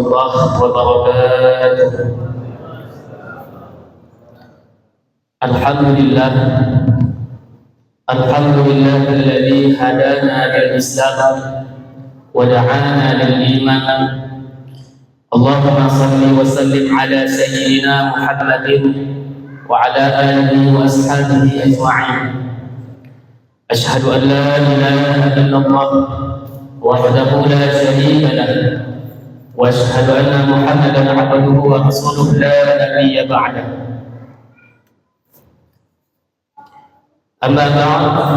warahmatullahi wabarakatuh. Alhamdulillah, alhamdulillahilladzi hadana lil Islam wa da'ana lil iman. Allahumma salli wa sallim ala sayyidina Muhammadin wa ala alihi wa ashabihi ajma'in. Ashhadu an la ilaha illallah wahdahu la syarika lah wa ashhadu anna Muhammadan abduhu wa rasuluhu la nabiyya ba'dah. Amma ba'd.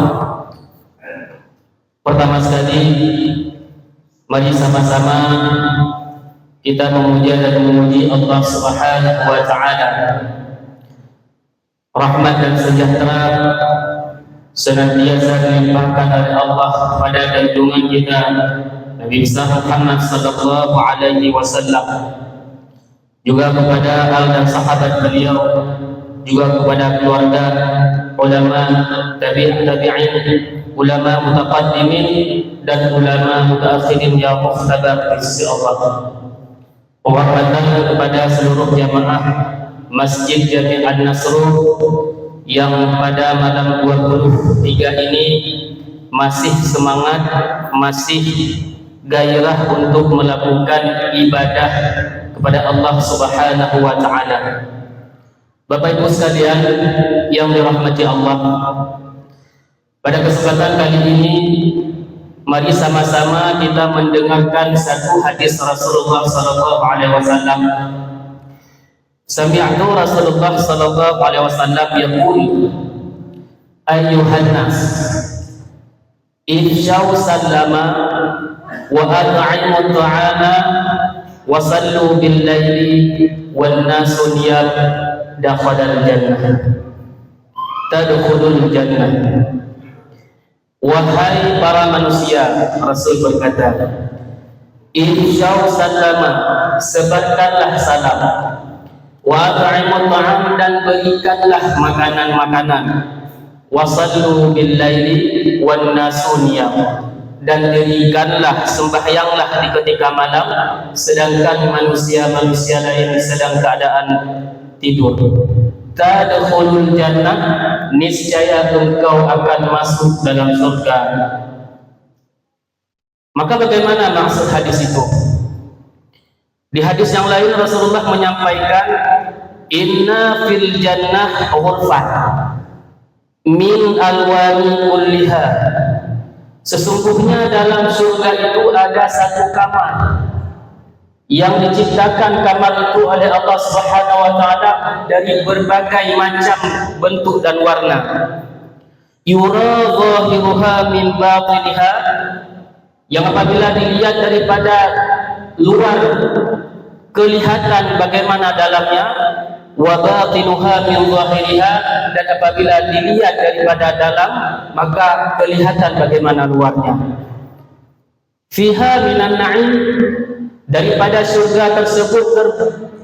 Pertama sekali, mari sama-sama kita memuja dan memuji Allah Subhanahu wa taala. Rahmat dan sejahtera senantiasa dilimpahkan oleh Allah kepada junjungan kita Nabi Muhammad sallallahu alaihi wasallam, juga kepada al dan sahabat beliau, juga kepada keluarga, ulama tabi'in, ulama mutaqaddimin dan ulama mutaakhirin yang mukhtabar di sisi Allah. Penghormatan kepada seluruh jamaah Masjid Jami' An-Nasr yang pada malam 23 ini masih semangat, masih gairah untuk melakukan ibadah kepada Allah Subhanahu wa taala. Bapak Ibu sekalian yang dirahmati Allah, pada kesempatan kali ini mari sama-sama kita mendengarkan satu hadis Rasulullah sallallahu alaihi wasallam. Sami'tu Rasulullah sallallahu alaihi wasallam yaqul, ayyuhan nas ifshaw salama wa at'imu ta'ama wa sallu bil laili wan nasu niyam dakhalal jannah tadkhulul jannah. Wahai para manusia, Rasul berkata, ifshaw salama, sebarkanlah salam, wa at'imut ta'am, dan berikanlah makanan-makanan, wa sallu bil laili wan nasu niyam, dan dirikanlah, sembahyanglah di ketika malam sedangkan manusia-manusia lain sedang keadaan tidur. Tadkhulul jannah, niscaya engkau akan masuk dalam surga. Maka bagaimana maksud hadis itu? Di hadis yang lain Rasulullah menyampaikan, inna fil jannah ghurfah min alwani kulliha. Sesungguhnya dalam surga itu ada satu kamar yang diciptakan kamar itu oleh Allah Subhanahu wa taala dari berbagai macam bentuk dan warna. Yura zahiruha min batiniha, yang apabila dilihat daripada luar kelihatan bagaimana dalamnya, wa batinuha min zahiriha, dan apabila dilihat daripada dalam maka kelihatan bagaimana luarnya. Fiha minan na'im, daripada surga tersebut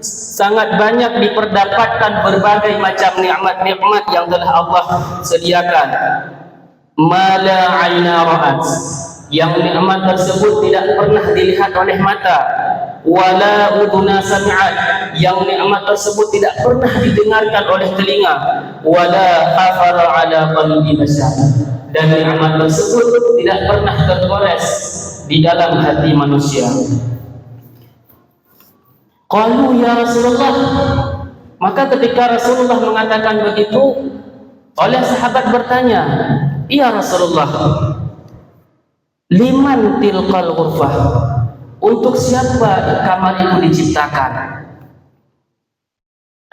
sangat banyak diperdapatkan berbagai macam nikmat-nikmat yang telah Allah sediakan. Mala aina ra'at, yang nikmat tersebut tidak pernah dilihat oleh mata. Wala udhuna sami'at, yang nikmat tersebut tidak pernah didengarkan oleh telinga. Wala khafara ala qalbi bashar, dan nikmat tersebut tidak pernah tergores di dalam hati manusia. Qalu ya Rasulullah, maka ketika Rasulullah mengatakan begitu, oleh sahabat bertanya, ya Rasulullah, liman tilqal ghurfah, untuk siapa kamar itu diciptakan?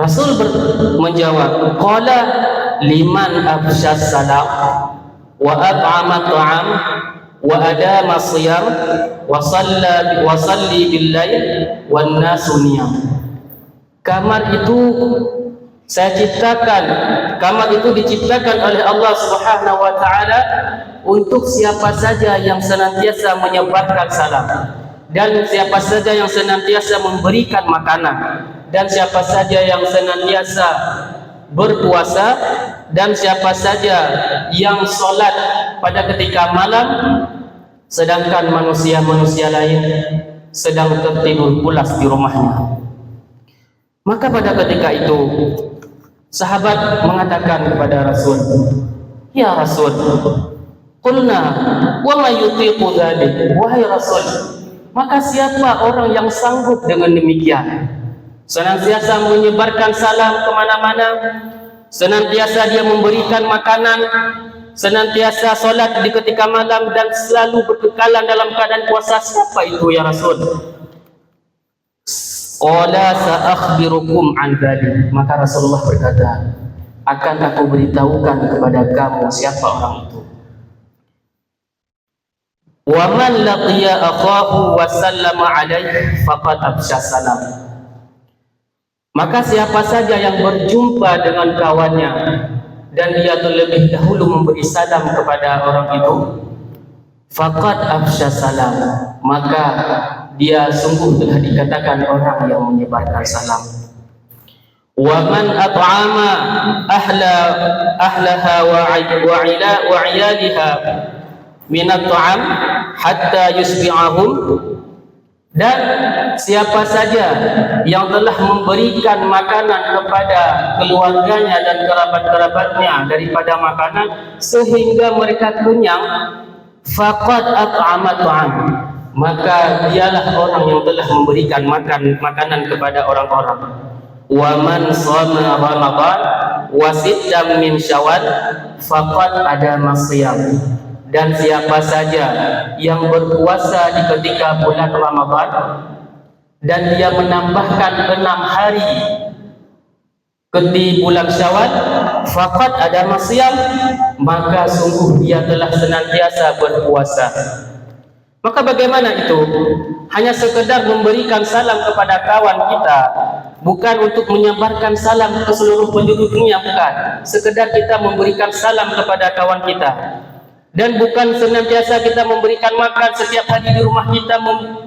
Rasul menjawab, qala liman afsyas salam wa at'ama ta'am wa adama siyam wa salli bil lail wan nasu niyam. Kamar itu saya ciptakan, kamar itu diciptakan oleh Allah Subhanahu wa taala untuk siapa saja yang senantiasa menyebarkan salam, dan siapa saja yang senantiasa memberikan makanan, dan siapa saja yang senantiasa berpuasa, dan siapa saja yang sholat pada ketika malam, sedangkan manusia-manusia lain sedang tertidur pulas di rumahnya. Maka pada ketika itu sahabat mengatakan kepada Rasul, "Ya Rasul, qulna wa ma yutiqu dzalik." Wahai Rasul, maka siapa orang yang sanggup dengan demikian? Senantiasa menyebarkan salam kemana-mana, senantiasa dia memberikan makanan, senantiasa solat di ketika malam, dan selalu berkekalan dalam keadaan puasa. Siapa itu ya Rasul? Qala sa'akhbirukum an dzalik. Maka Rasulullah berkata, akan aku beritahukan kepada kamu siapa orang itu. Wa man laqiya akhahu wa sallama alaihi faqad afsha salam. Maka siapa saja yang berjumpa dengan kawannya dan dia terlebih dahulu memberi salam kepada orang itu, faqad afsha salam, maka dia sungguh telah dikatakan orang yang menyebarkan salam. Wa man at'ama ahlaha wa 'iyaliha min at'am hatta yusbi'ahum, dan siapa saja yang telah memberikan makanan kepada keluarganya dan kerabat-kerabatnya daripada makanan sehingga mereka kenyang, faqad at'ama ta'am, maka dialah orang yang telah memberikan makanan kepada orang-orang. Wa man shoma Ramadan wa sittam min Syawal faqad adama shiyam, dan siapa saja yang berpuasa di ketika bulan Ramadan dan dia menambahkan 6 hari di bulan Syawal, faqad adama shiyam, maka sungguh dia telah senantiasa berpuasa. Maka bagaimana itu? Hanya sekedar memberikan salam kepada kawan kita, bukan untuk menyebarkan salam ke seluruh penjuru dunia, bukan. Sekedar kita memberikan salam kepada kawan kita. Dan bukan senantiasa kita memberikan makan setiap hari di rumah kita,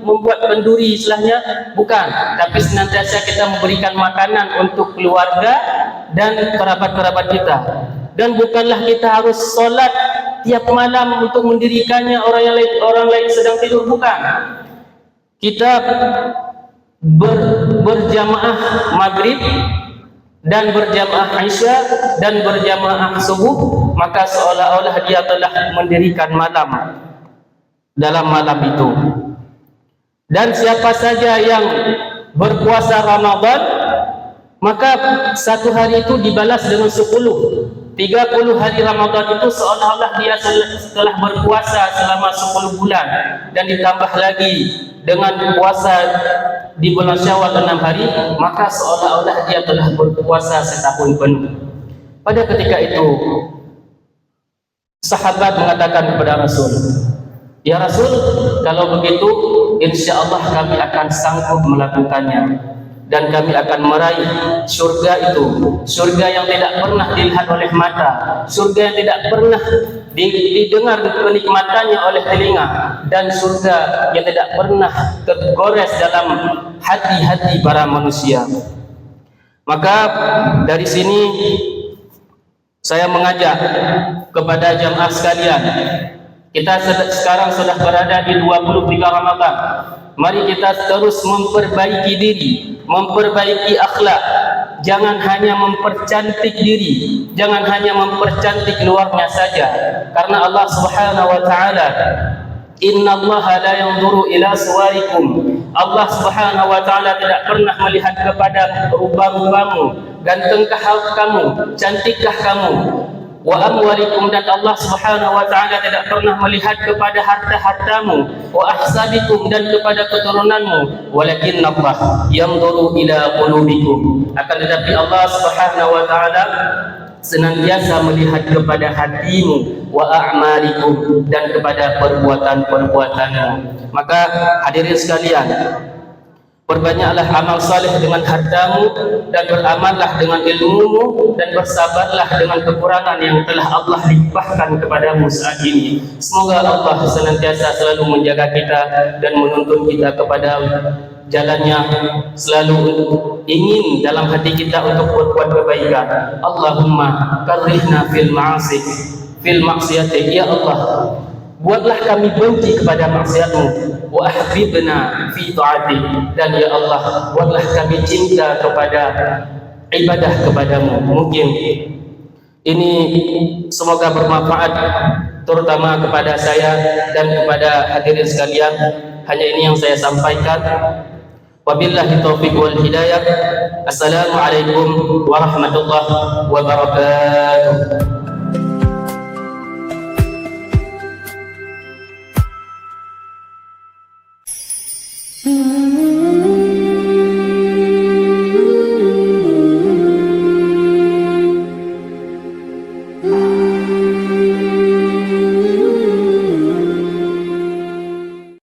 membuat kenduri istilahnya, bukan. Tapi senantiasa kita memberikan makanan untuk keluarga dan kerabat-kerabat kita. Dan bukanlah kita harus solat tiap malam untuk mendirikannya orang lain sedang tidur, bukan. Kita berjamaah maghrib dan berjamaah isya dan berjamaah subuh, maka seolah-olah dia telah mendirikan malam dalam malam itu. Dan siapa saja yang berpuasa Ramadan, maka satu hari itu dibalas dengan 30 hari Ramadan itu seolah-olah dia telah berpuasa selama 10 bulan, dan ditambah lagi dengan puasa di bulan Syawal 6 hari, maka seolah-olah dia telah berpuasa setahun penuh. Pada ketika itu sahabat mengatakan kepada Rasul, "Ya Rasul, kalau begitu insya Allah kami akan sanggup melakukannya, dan kami akan meraih surga itu, surga yang tidak pernah dilihat oleh mata, surga yang tidak pernah didengar kenikmatannya oleh telinga, dan surga yang tidak pernah tergores dalam hati-hati para manusia." Maka dari sini saya mengajak kepada jamaah sekalian, kita sekarang sudah berada di 23 Ramadan. Mari kita terus memperbaiki diri, memperbaiki akhlak. Jangan hanya mempercantik diri, jangan hanya mempercantik luarnya saja. Karena Allah Subhanahu wa taala, "Innallaha la yanzuru ila suwarikum." Allah Subhanahu wa taala tidak pernah melihat kepada rupa-rupamu, gantengkah kamu, cantikkah kamu, wa amwalikum, dan Allah Subhanahu wa taala tidak pernah melihat kepada harta-hartamu, wa ahsabikum, dan kepada keturunanmu, walakin Allah yanzuru ila qulubikum. Akan tetapi Allah Subhanahu wa taala senantiasa melihat kepada hatimu, wa a'malikum, dan kepada perbuatan-perbuatanmu. Maka hadirin sekalian, perbanyaklah amal saleh dengan hartamu, dan beramallah dengan ilmumu, dan bersabarlah dengan kekurangan yang telah Allah limpahkan kepadamu saat ini. Semoga Allah senantiasa selalu menjaga kita dan menuntun kita kepada jalannya, selalu ingin dalam hati kita untuk berbuat kebaikan. Allahumma karrihna fil ma'asi, fil maksiati. Ya Allah, buatlah kami benci kepada maksiatmu, wa ahbibna fi ta'atik, dan ya Allah buatlah kami cinta kepada ibadah kepadamu. Mungkin ini semoga bermanfaat terutama kepada saya dan kepada hadirin sekalian. Hanya ini yang saya sampaikan. Wabillahi taufiq wal hidayah. Assalamualaikum warahmatullahi wabarakatuh. Mm-hmm.